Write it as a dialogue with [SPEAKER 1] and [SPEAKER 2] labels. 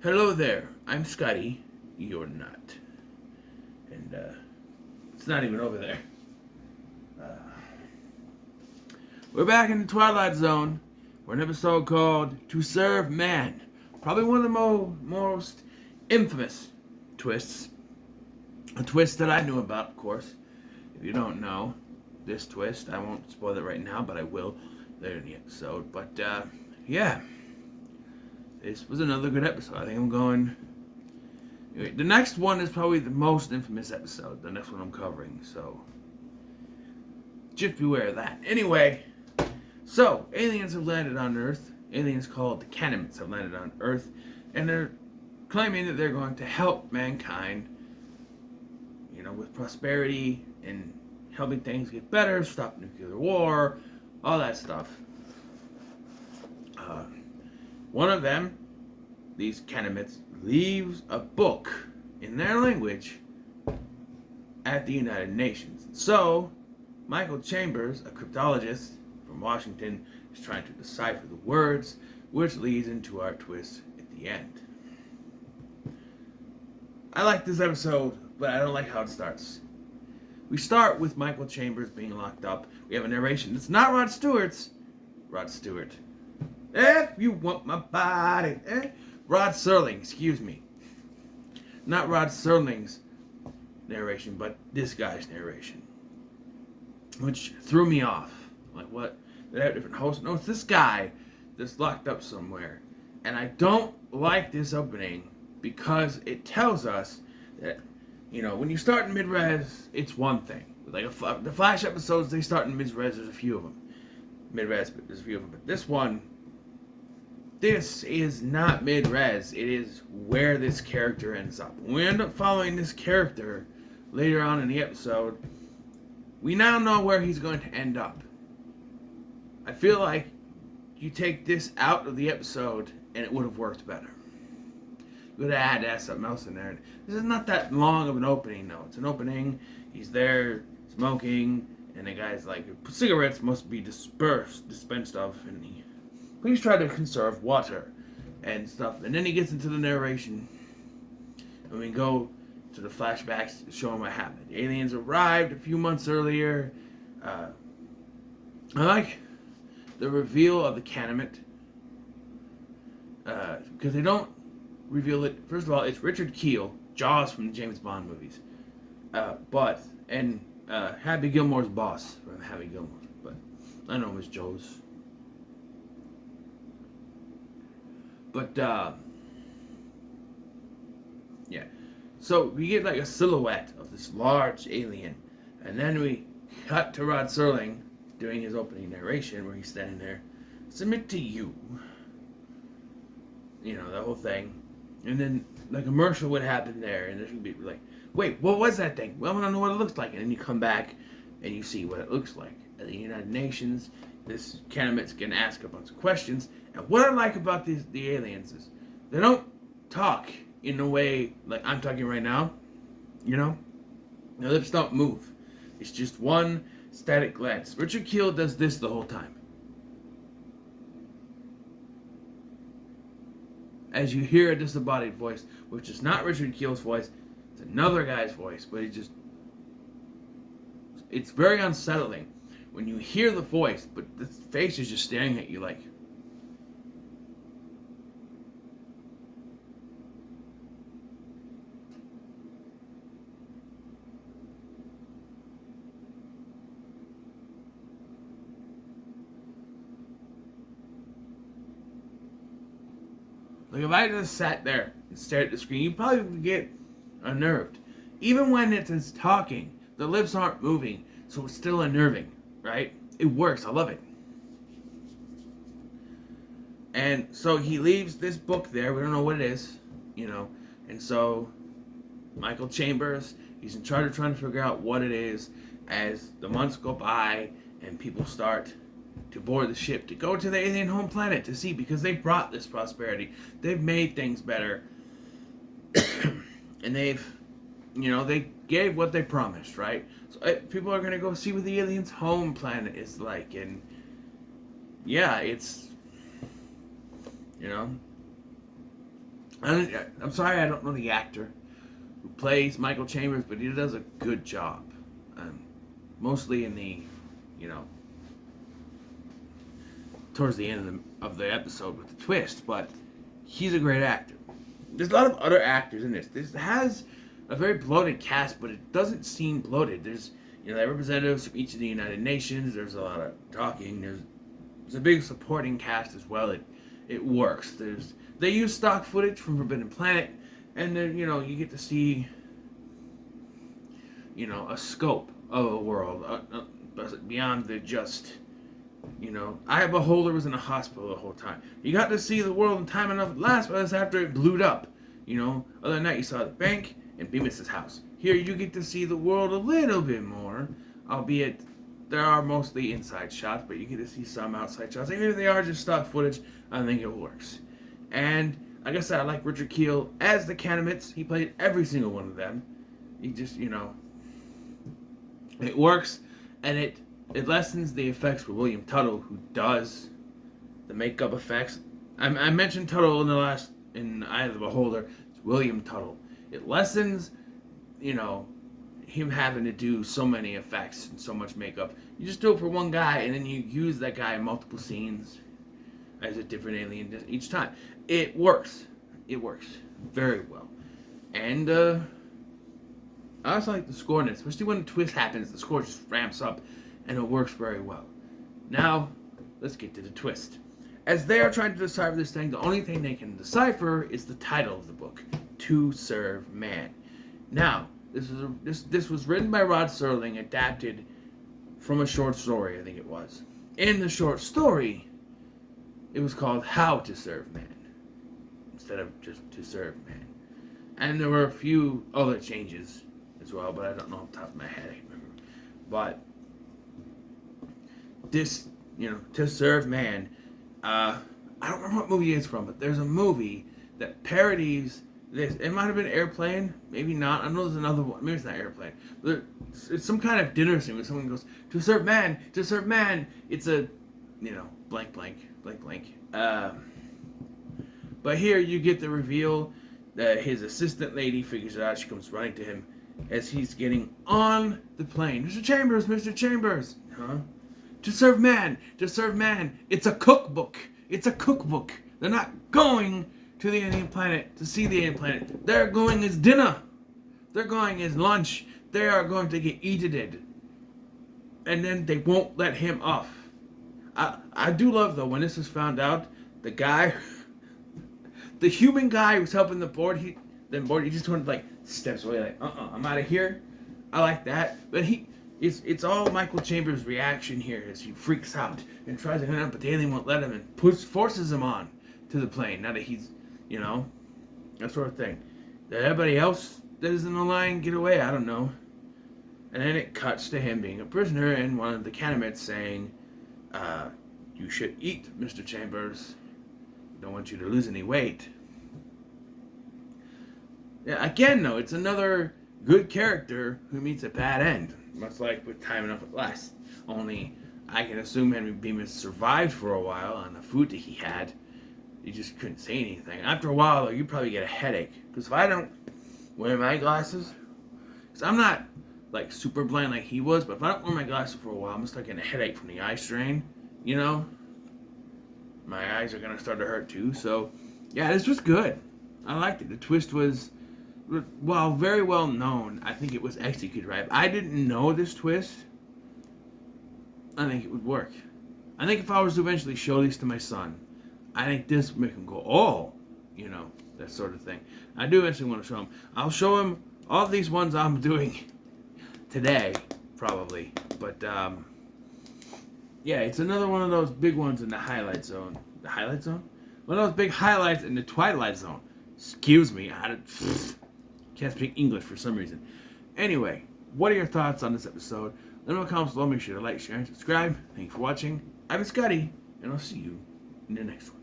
[SPEAKER 1] Hello there, I'm Scotty. You're not. And, it's not even over there. Uh, we're back in the Twilight Zone for an episode called To Serve Man. Probably one of the most infamous twists. A twist that I knew about, of course. If you don't know this twist, I won't spoil it right now, but I will later in the episode. But, yeah. This was another good episode. I think I'm going... Anyway, the next one is probably the most infamous episode. The next one I'm covering, so... just beware of that. Anyway, so, aliens have landed on Earth. Aliens called the Canaanites have landed on Earth. And they're claiming that they're going to help mankind, you know, with prosperity and helping things get better, stop nuclear war, all that stuff. One of them, these Canaanites, leaves a book in their language at the United Nations. So, Michael Chambers, a cryptologist from Washington, is trying to decipher the words, which leads into our twist at the end. I like this episode, but I don't like how it starts. We start with Michael Chambers being locked up. We have a narration. It's not Rod Stewart's. Rod Stewart. If you want my body. Rod Serling, excuse me. Not Rod Serling's narration, but this guy's narration. Which threw me off. Like, what? They have different hosts? No, it's this guy that's locked up somewhere. And I don't like this opening because it tells us that, you know, when you start in mid-res, it's one thing. Like, the Flash episodes, they start in mid-res, there's a few of them. Mid-res, but there's a few of them. But this one... this is not mid-res. It is where this character ends up. When we end up following this character later on in the episode, we now know where he's going to end up. I feel like you take this out of the episode and it would have worked better. You would have had to add something else in there. This is not that long of an opening, though. It's an opening. He's there smoking, and the guy's like, cigarettes must be dispensed of, and he... please try to conserve water and stuff. And then he gets into the narration. And we go to the flashbacks showing what happened. The aliens arrived a few months earlier. I like the reveal of the Canaanite. Because they don't reveal it. First of all, it's Richard Kiel, Jaws from the James Bond movies. And Happy Gilmore's boss from Happy Gilmore. But I know him as Joe's. But, yeah. So, we get like a silhouette of this large alien. And then we cut to Rod Serling doing his opening narration where he's standing there. Submit to you. You know, the whole thing. And then, like, a commercial would happen there. And there's going to be like, wait, what was that thing? Well, I don't know what it looks like. And then you come back and you see what it looks like. At the United Nations, this Canaanite's going to ask a bunch of questions. And what I like about the aliens is they don't talk in the way like I'm talking right now. You know? Their lips don't move. It's just one static glance. Richard Kiel does this the whole time. As you hear a disembodied voice, which is not Richard Kiel's voice, it's another guy's voice, but it's very unsettling when you hear the voice, but the face is just staring at you like... like, if I just sat there and stared at the screen, you probably would get unnerved. Even when it's talking, the lips aren't moving, so it's still unnerving, right? It works. I love it. And so he leaves this book there. We don't know what it is, you know. And so Michael Chambers, he's in charge of trying to figure out what it is as the months go by and people start to board the ship to go to the alien home planet to see, because they brought this prosperity. They've made things better. And they gave what they promised, right? So people are going to go see what the alien's home planet is like. And yeah, it's, I'm sorry, I don't know the actor who plays Michael Chambers, but he does a good job. Mostly in the, you know, towards the end of the episode with the twist, but he's a great actor. There's a lot of other actors in this. This has a very bloated cast, but it doesn't seem bloated. There's, you know, representatives from each of the United Nations. There's a lot of talking. There's a big supporting cast as well. It works. They use stock footage from Forbidden Planet, and then, you know, you get to see, you know, a scope of a world beyond the just, you know, Eye Beholder was in a hospital the whole time. You got to see the world in time enough at last, but that's after it blew up. You know, other than that, you saw the bank and Bemis's house. Here, you get to see the world a little bit more, albeit there are mostly inside shots, but you get to see some outside shots. Even if they are just stock footage, I think it works. And like I said, I like Richard Kiel as the Canamitz. He played every single one of them. He just, you know, it works, and it lessens the effects for William Tuttle, who does the makeup effects. I mentioned Tuttle in Eye of the Beholder. It's William Tuttle. It lessens, you know, him having to do so many effects and so much makeup. You just do it for one guy, and then you use that guy in multiple scenes as a different alien each time. It works. It works very well. And I also like the score in it, especially when a twist happens. The score just ramps up, and it works very well. Now, let's get to the twist. As they are trying to decipher this thing, the only thing they can decipher is the title of the book, To Serve Man. Now, this was written by Rod Serling, adapted from a short story, I think it was. In the short story, it was called How to Serve Man, instead of just To Serve Man. And there were a few other changes as well, but I don't know off the top of my head, I can't remember. But this, you know, To Serve Man, I don't remember what movie it's from, but there's a movie that parodies this. It might have been Airplane, maybe not. I know there's another one. Maybe it's not Airplane. It's some kind of dinner scene where someone goes, to serve man, to serve man. It's a, you know, blank, blank, blank, blank. But here you get the reveal that his assistant lady figures it out. She comes running to him as he's getting on the plane. Mr. Chambers, Mr. Chambers. Huh? To serve man, to serve man. It's a cookbook. It's a cookbook. They're not going to the alien planet to see the alien planet. They're going as dinner. They're going as lunch. They are going to get eaten. And then they won't let him off. I do love, though, when this is found out, the guy, the human guy who's helping the board, he just went, like, steps away, like, I'm out of here. I like that. But it's all Michael Chambers' reaction here as he freaks out and tries to hit him, but the alien won't let him and forces him on to the plane. Now that he's, you know, that sort of thing. Did everybody else that is in the line get away? I don't know. And then it cuts to him being a prisoner and one of the Canamitz saying, you should eat, Mr. Chambers. Don't want you to lose any weight. Yeah, again, though, it's another good character who meets a bad end. Much like with Time Enough at Last. Only, I can assume Henry Bemis survived for a while on the food that he had. He just couldn't say anything. After a while, though, you probably get a headache. Because if I don't wear my glasses, because I'm not, like, super blind like he was, but if I don't wear my glasses for a while, I'm going to start getting a headache from the eye strain. You know? My eyes are going to start to hurt, too. So, yeah, this was good. I liked it. The twist was, while very well known, I think it was executed right. If I didn't know this twist, I think it would work. I think if I was to eventually show these to my son, I think this would make him go, oh, you know, that sort of thing. I do eventually want to show him. I'll show him all these ones I'm doing today, probably. But, yeah, it's another one of those big ones in the highlight zone. The highlight zone? One of those big highlights in the Twilight Zone. Excuse me, can't speak English for some reason. Anyway, what are your thoughts on this episode? Let me know in the comments below. Make sure to like, share, and subscribe. Thank you for watching. I've been Scotty, and I'll see you in the next one.